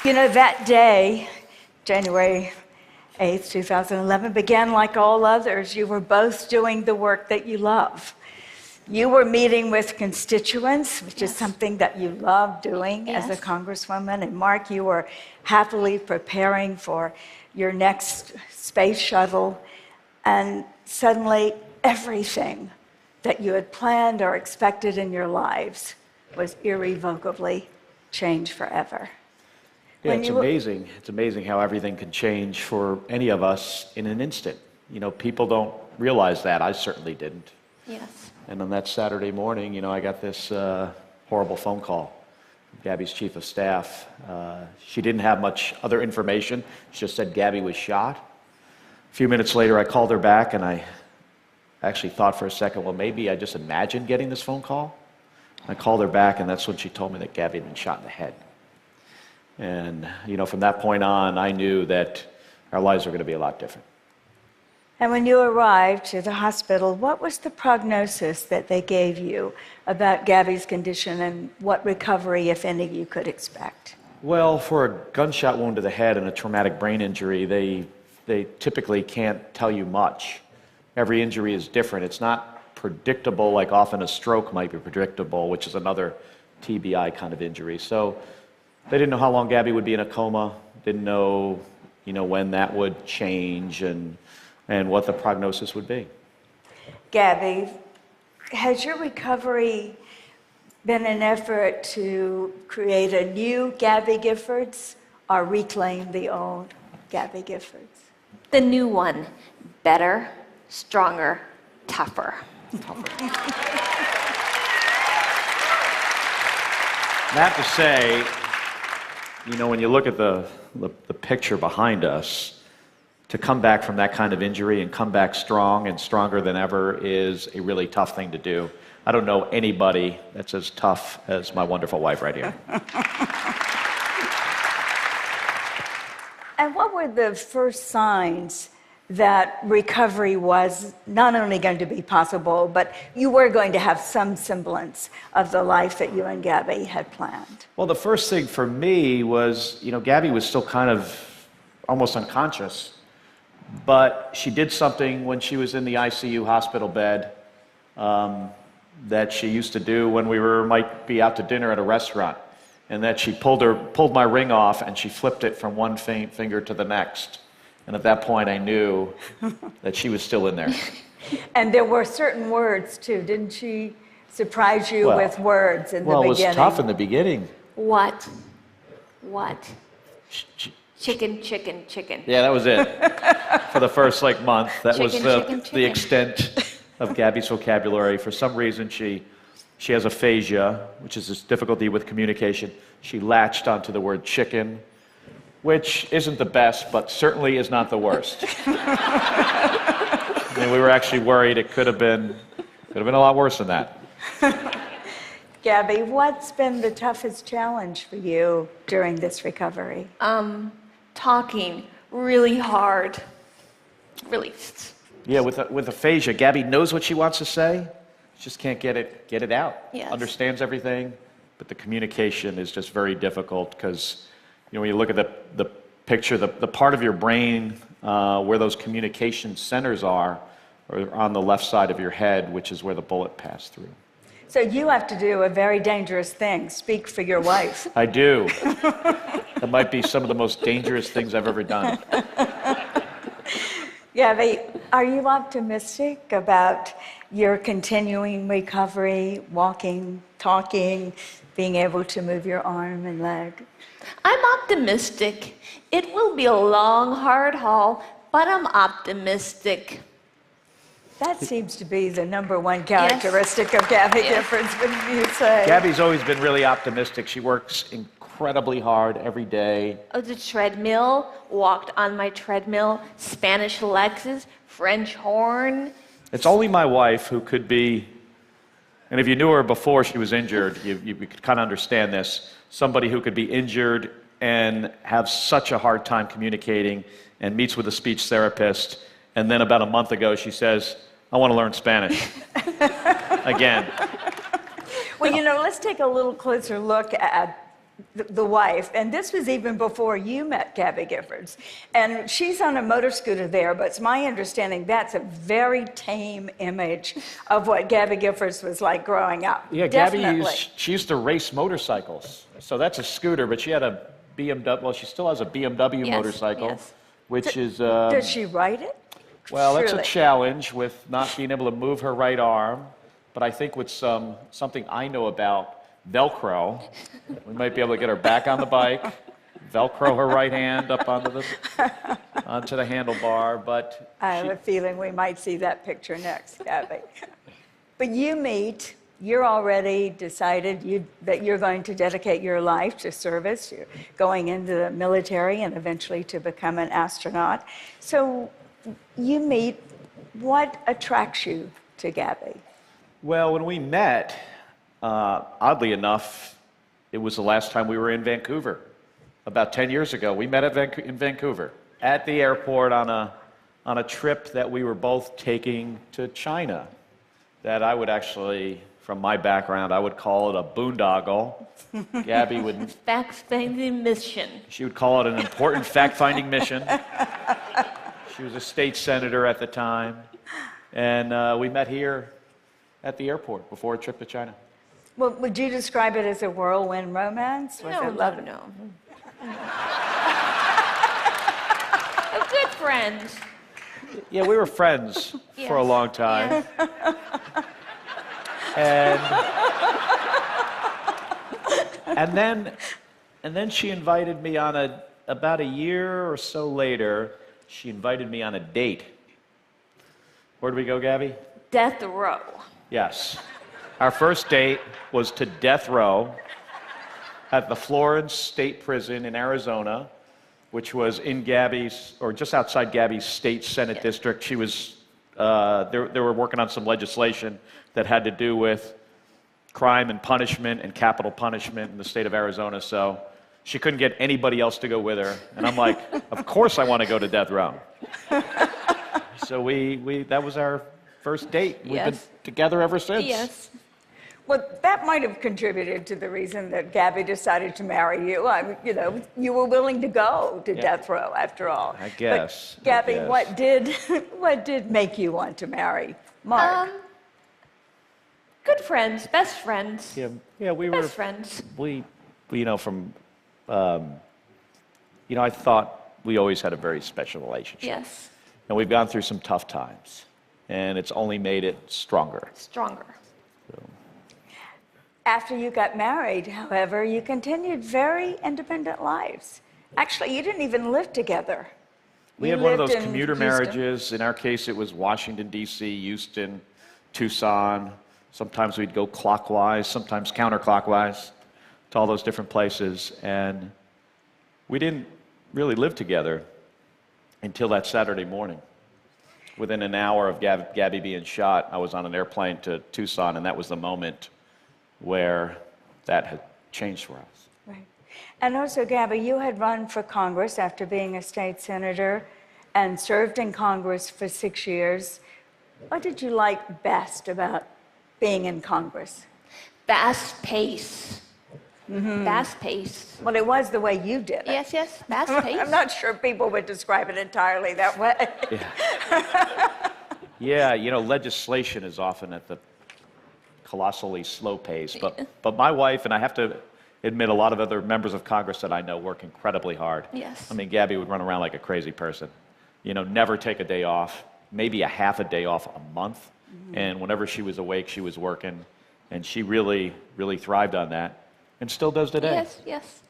You know, that day, January 8th, 2011, began like all others. You were both doing the work that you love. You were meeting with constituents, which is something that you love doing as a congresswoman. And Mark, you were happily preparing for your next space shuttle. And suddenly, everything that you had planned or expected in your lives was irrevocably changed forever. Yeah, it's amazing. It's amazing how everything can change for any of us in an instant. You know, people don't realize that. I certainly didn't. Yes. And on that Saturday morning, you know, I got this horrible phone call from Gabby's chief of staff. She didn't have much other information. She just said Gabby was shot. A few minutes later, I called her back, and I actually thought for a second, well, maybe I just imagined getting this phone call. I called her back, and that's when she told me that Gabby had been shot in the head. And, you know, from that point on, I knew that our lives were going to be a lot different. And when you arrived to the hospital, what was the prognosis that they gave you about Gabby's condition and what recovery, if any, you could expect? Well, for a gunshot wound to the head and a traumatic brain injury, they typically can't tell you much. Every injury is different. It's not predictable like often a stroke might be predictable, which is another TBI kind of injury. So they didn't know how long Gabby would be in a coma, didn't know, you know, when that would change and what the prognosis would be. Gabby, has your recovery been an effort to create a new Gabby Giffords or reclaim the old Gabby Giffords? The new one, better, stronger, tougher. I have to say, you know, when you look at the picture behind us, to come back from that kind of injury and come back strong and stronger than ever is a really tough thing to do. I don't know anybody that's as tough as my wonderful wife right here. And what were the first signs that recovery was not only going to be possible, but you were going to have some semblance of the life that you and Gabby had planned? Well, the first thing for me was, you know, Gabby was still kind of almost unconscious, but she did something when she was in the ICU hospital bed that she used to do when we might be out to dinner at a restaurant, and that she pulled my ring off and she flipped it from one finger to the next. And at that point, I knew that she was still in there. And there were certain words, too. Didn't she surprise you with words in the beginning? Well, it was tough in the beginning. What? Chicken, chicken, chicken. Yeah, that was it. For the first, month. That chicken, was chicken. the extent of Gabby's vocabulary. For some reason, she has aphasia, which is this difficulty with communication. She latched onto the word chicken, which isn't the best, but certainly is not the worst. I mean, we were actually worried it could have been a lot worse than that. Gabby, what's been the toughest challenge for you during this recovery? Talking really hard. Really. Yeah, with aphasia, Gabby knows what she wants to say, she just can't get it out. Yes. Understands everything, but the communication is just very difficult because, you know, when you look at the picture, the part of your brain where those communication centers are on the left side of your head, which is where the bullet passed through. So you have to do a very dangerous thing, speak for your wife. I do. That might be some of the most dangerous things I've ever done. Gabby, are you optimistic about your continuing recovery, walking, talking, being able to move your arm and leg? I'm optimistic. It will be a long, hard haul, but I'm optimistic. That seems to be the #1 characteristic of Gabby Giffords, wouldn't you say? Gabby's always been really optimistic. She works incredibly hard every day. Oh, the treadmill, walked on my treadmill, Spanish Lexus, French horn. It's only my wife who could be, and if you knew her before she was injured, you could kind of understand this, somebody who could be injured and have such a hard time communicating and meets with a speech therapist, and then about a month ago she says, I want to learn Spanish. Again. Well, you know, let's take a little closer look at the wife, and this was even before you met Gabby Giffords. And she's on a motor scooter there, but it's my understanding that's a very tame image of what Gabby Giffords was like growing up. Yeah, Definitely. Gabby she used to race motorcycles. So that's a scooter, but she had a BMW, well, she still has a BMW Yes, motorcycle, yes. which is... Does she ride it? Well, that's a Surely. challenge with not being able to move her right arm. But I think with something I know about Velcro, we might be able to get her back on the bike, Velcro her right hand up onto the handlebar. But I have a feeling we might see that picture next, Gabby. But you meet, you're already decided that you're going to dedicate your life to service. You're going into the military and eventually to become an astronaut. So you meet, what attracts you to Gabby? Well, when we met, oddly enough, it was the last time we were in Vancouver. About 10 years ago, we met in Vancouver at the airport on a trip that we were both taking to China. That I would actually, from my background, I would call it a boondoggle. Gabby would... Fact-finding mission. She would call it an important fact-finding mission. She was a state senator at the time. And we met here at the airport before a trip to China. Well, would you describe it as a whirlwind romance? Was it love? No. A good friend. Yeah, we were friends for a Yes, long time. And then she invited me on about a year or so later, she invited me on a date. Where did we go, Gabby? Death row. Yes. Our first date was to death row at the Florence State Prison in Arizona, which was in Gabby's, or just outside Gabby's state Senate district. She was, they were working on some legislation that had to do with crime and punishment and capital punishment in the state of Arizona, so she couldn't get anybody else to go with her. And I'm like, of course I want to go to death row. So that was our first date. We've been together ever since. Yes. Well, that might have contributed to the reason that Gabby decided to marry you. You were willing to go to death row after all. I guess. But Gabby, I guess. what did make you want to marry Mark? Good friends, best friends. Yeah, we were Best friends. We from I thought we always had a very special relationship. Yes. And we've gone through some tough times, and it's only made it stronger. Stronger. After you got married, however, you continued very independent lives. Actually, you didn't even live together. We You had one of lived those in commuter Houston. marriages. In our case, it was Washington, D.C., Houston, Tucson. Sometimes we'd go clockwise, sometimes counterclockwise to all those different places. And we didn't really live together until that Saturday morning. Within an hour of Gabby being shot, I was on an airplane to Tucson, and that was the moment where that had changed for us. Right. And also, Gabby, you had run for Congress after being a state senator and served in Congress for 6 years. What did you like best about being in Congress? Fast pace. Fast pace. Well, it was the way you did it. Yes, fast pace. I'm not sure people would describe it entirely that way. Yeah, legislation is often at the colossally slow pace. But my wife, and I have to admit, a lot of other members of Congress that I know work incredibly hard. Yes. I mean, Gabby would run around like a crazy person. Never take a day off, maybe a half a day off a month. And whenever she was awake, she was working. And she really, really thrived on that. And still does today. Yes.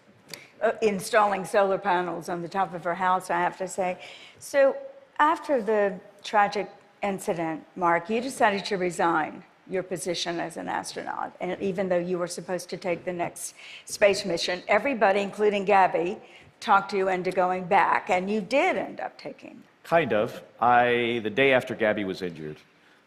Installing solar panels on the top of her house, I have to say. So after the tragic incident, Mark, you decided to resign your position as an astronaut. And even though you were supposed to take the next space mission, everybody, including Gabby, talked you into going back. And you did end up taking. Kind of. The day after Gabby was injured,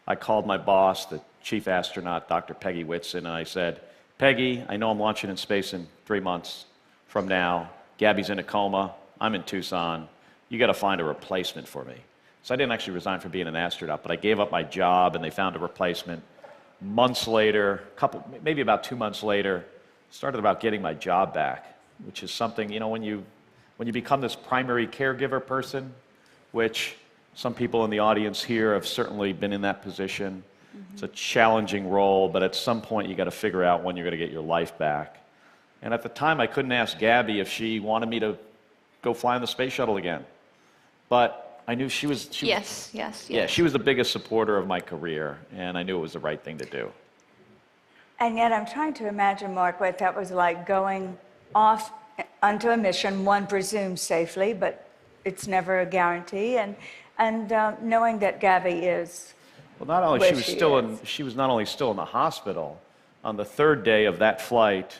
I called my boss, the chief astronaut, Dr. Peggy Whitson, and I said, Peggy, I know I'm launching in space in 3 months from now. Gabby's in a coma. I'm in Tucson. You got to find a replacement for me. So I didn't actually resign from being an astronaut, but I gave up my job, and they found a replacement. Months later, maybe about 2 months later, started about getting my job back. which is something, you know, when you become this primary caregiver person, which some people in the audience here have certainly been in that position. It's a challenging role, but at some point you got to figure out when you're going to get your life back. And at the time, I couldn't ask Gabby if she wanted me to go fly on the space shuttle again. But I knew she was... Yes. Yeah, she was the biggest supporter of my career, and I knew it was the right thing to do. And yet I'm trying to imagine, Mark, what that was like going off onto a mission, one presumes safely, but it's never a guarantee, and knowing that Gabby is... Well, not only she was not only still in the hospital, on the third day of that flight,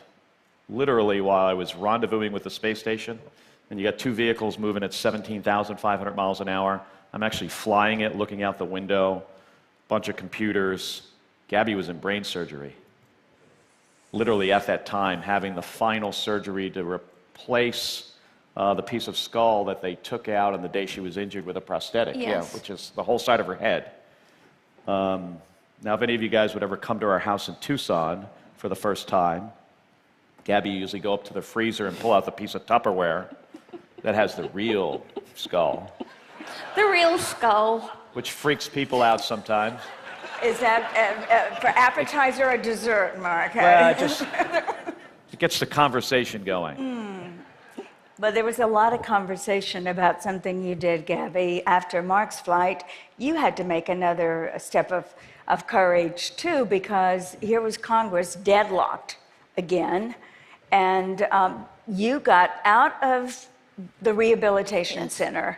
literally while I was rendezvousing with the space station, and you got two vehicles moving at 17,500 miles an hour. I'm actually flying it, looking out the window, bunch of computers. Gabby was in brain surgery. Literally at that time, having the final surgery to replace the piece of skull that they took out on the day she was injured with a prosthetic, Yes. which is the whole side of her head. Now, if any of you guys would ever come to our house in Tucson for the first time, Gabby usually go up to the freezer and pull out the piece of Tupperware that has the real skull. The real skull. Which freaks people out sometimes. Is that for appetizer or dessert, Mark? Well, it gets the conversation going. But there was a lot of conversation about something you did, Gabby. After Mark's flight, you had to make another step of courage, too, because here was Congress deadlocked again, and you got out of the rehabilitation center,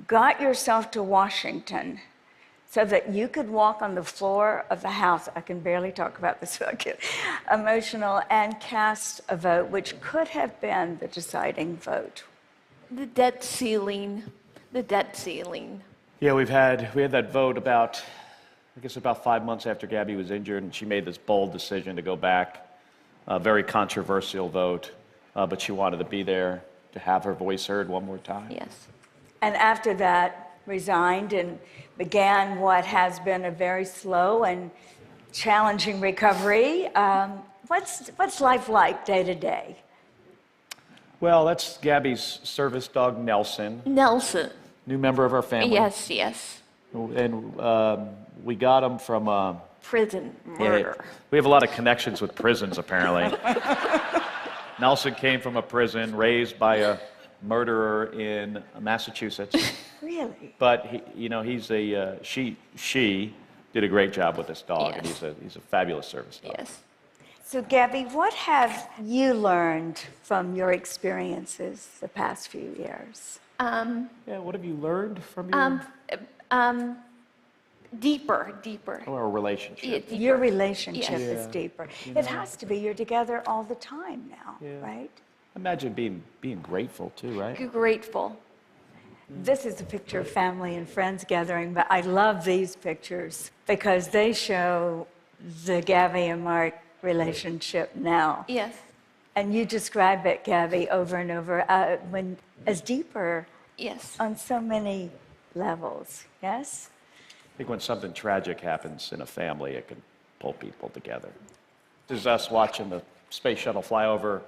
got yourself to Washington, so that you could walk on the floor of the House. I can barely talk about this, so I get emotional, and cast a vote, which could have been the deciding vote. The debt ceiling. The debt ceiling. Yeah, we had that vote about 5 months after Gabby was injured, and she made this bold decision to go back. A very controversial vote, but she wanted to be there to have her voice heard one more time. Yes. And after that, resigned and began what has been a very slow and challenging recovery. What's life like day to day? Well, that's Gabby's service dog, Nelson. Nelson. New member of our family. Yes. And we got him from... Prison murder. Yeah, we have a lot of connections with prisons, apparently. Nelson came from a prison, raised by a murderer in Massachusetts. Really? But she did a great job with this dog, Yes. and he's a fabulous service dog. Yes. So, Gabby, what have you learned from your experiences the past few years? What have you learned from your Deeper. our relationship? Yeah, deeper. Your relationship Yes. is deeper. It has to be. You're together all the time now, right? Imagine being grateful too, right? Grateful. This is a picture of family and friends gathering, but I love these pictures because they show the Gabby and Mark relationship now. Yes. And you describe it, Gabby, over and over, as deeper Yes. on so many levels, yes? I think when something tragic happens in a family, it can pull people together. This is us watching the space shuttle fly over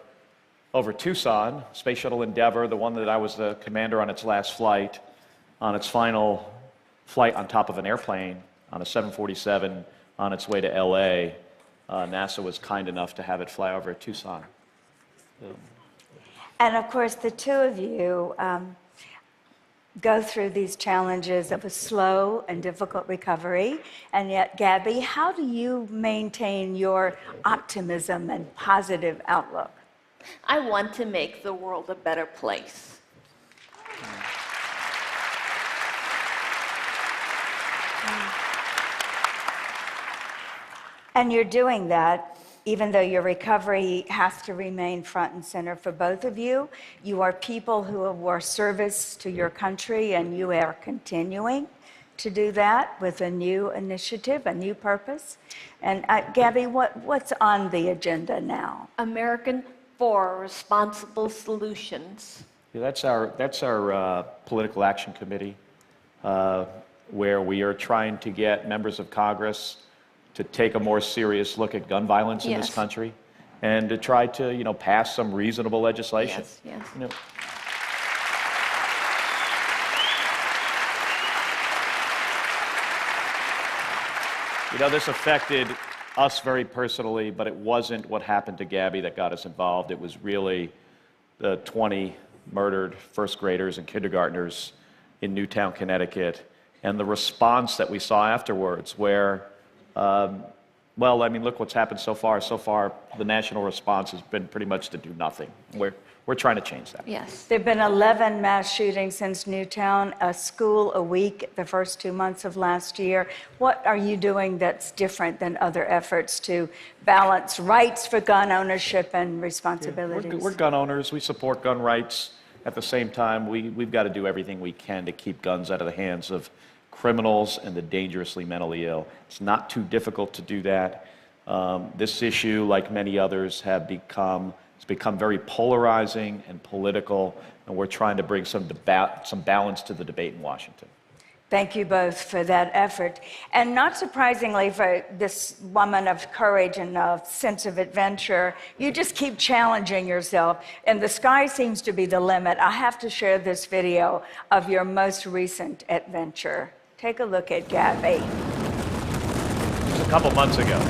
Tucson, Space Shuttle Endeavour, the one that I was the commander on its last flight, on its final flight on top of an airplane on a 747 on its way to LA. NASA was kind enough to have it fly over Tucson. And of course, the two of you go through these challenges of a slow and difficult recovery. And yet, Gabby, how do you maintain your optimism and positive outlook? I want to make the world a better place. And you're doing that, even though your recovery has to remain front and center for both of you. You are people who are service to your country, and you are continuing to do that with a new initiative, a new purpose. And Gabby, what's on the agenda now? American for Responsible Solutions. Yeah, that's our political action committee, where we are trying to get members of Congress to take a more serious look at gun violence in this Yes. country, and to try to, pass some reasonable legislation. Yes, yes. This affected us very personally, but it wasn't what happened to Gabby that got us involved. It was really the 20 murdered first graders and kindergartners in Newtown, Connecticut, and the response that we saw afterwards where, look what's happened so far. So far, the national response has been pretty much to do nothing. We're trying to change that. Yes. There have been 11 mass shootings since Newtown, a school a week the first 2 months of last year. What are you doing that's different than other efforts to balance rights for gun ownership and responsibilities? We're gun owners. We support gun rights. At the same time, we've got to do everything we can to keep guns out of the hands of criminals and the dangerously mentally ill. It's not too difficult to do that. This issue, like many others, it's become very polarizing and political, and we're trying to bring some balance to the debate in Washington. Thank you both for that effort. And not surprisingly, for this woman of courage and a sense of adventure, you just keep challenging yourself, and the sky seems to be the limit. I have to share this video of your most recent adventure. Take a look at Gabby. Just a couple months ago.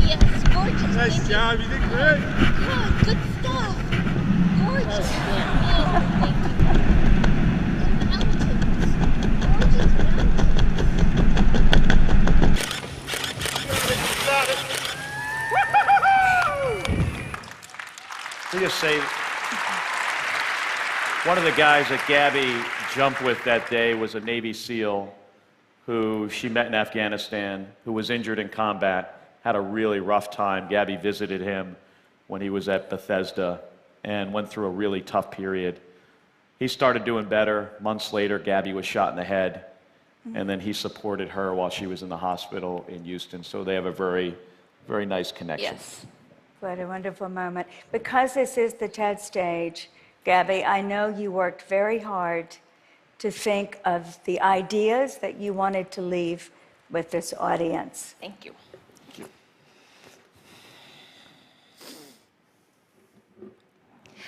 Yes, gorgeous. Nice job, you did great. Good stuff. Gorgeous. We just say, one of the guys that Gabby jumped with that day was a Navy SEAL who she met in Afghanistan, who was injured in combat, had a really rough time. Gabby visited him when he was at Bethesda and went through a really tough period. He started doing better. Months later, Gabby was shot in the head, and then he supported her while she was in the hospital in Houston. So they have a very, very nice connection. Yes. What a wonderful moment. Because this is the TED stage, Gabby, I know you worked very hard to think of the ideas that you wanted to leave with this audience. Thank you.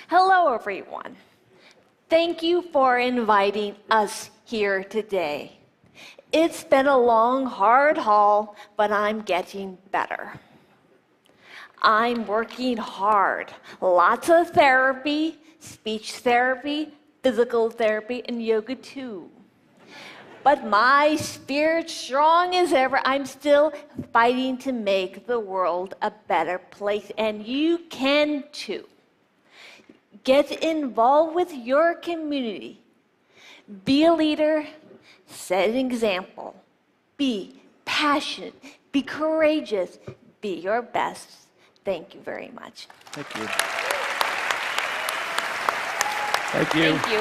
Hello, everyone. Thank you for inviting us here today. It's been a long, hard haul, but I'm getting better. I'm working hard. Lots of therapy, speech therapy, physical therapy, and yoga too. But my spirit's strong as ever. I'm still fighting to make the world a better place, and you can too. Get involved with your community. Be a leader, set an example. Be passionate, be courageous, be your best. Thank you very much. Thank you. Thank you. Thank you.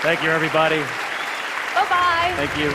Thank you, everybody. Bye-bye. Thank you.